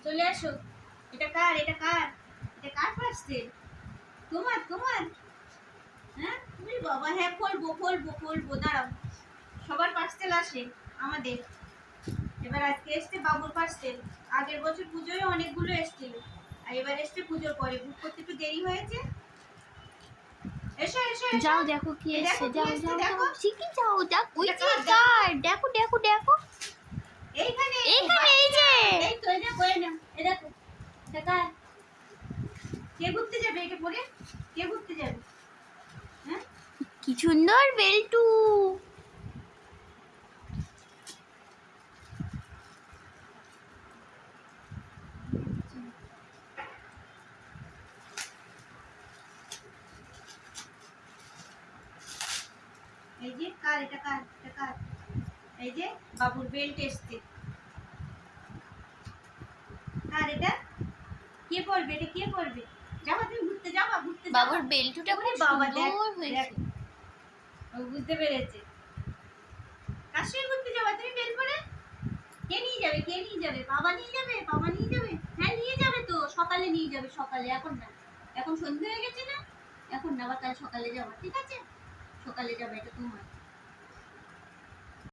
চলে আসো। এটা কার? এটা কার? এটা কার পার্সেল? তোমার তোমার? হ্যাঁ তুমি বাবা, হ্যাঁ ফলবো ফলবো ফলবো, দাঁড়াও। সবার পার্সেল আসে আমাদের। এবার আজকে এসছে বাবুর পার্সেল। আগের বছর পুজোয় অনেকগুলো এসেছিল, আর এবার এসছে পুজোর পরে। বুক করতে একটু দেরি হয়েছে। এসো এসো এসো, যাও দেখো কি এই এসছে, দেখো কি যাও এসছে, যাও দেখো। যাও শিগগির যাও, যাও ওই এটা যে কার? কার, দেখো দেখো দেখো এইখানে এইখানে, এই যে এই তো, এই দেখো, এই নাও, এই দেখো। এটা কার? কে ঘুরতে যাবে এটা পরে? কে ঘুরতে যাবে? হ্যাঁ কি সুন্দর বেল্টু। এই যে কার? এটা কার? এটা কার? এই যে বাবুর বেল্ট এসছে। কার এটা? কে পরবে এটা? কে পরবে? যাবা তুমি ঘুরতে, যাবা ঘুরতে, যাবা। বাবুর বেল্টুটা খুব বাবা দেখ সুন্দর দেখ, হয়েছে। ও বুঝতে পেরেছে। কার সঙ্গে ঘুরতে যাবা তুমি বেল পরে? কে নিয়ে যাবে? কে নিয়ে যাবে? বাবা নিয়ে যাবে? বাবা নিয়ে যাবে? হ্যাঁ নিয়ে যাবে তো, সকালে নিয়ে যাবে, সকালে, এখন না। এখন সন্ধ্যে হয়ে গেছে না, এখন না, আবার কাল সকালে যাবা, ঠিক আছে? সকালে যাবে, এটা তোমার।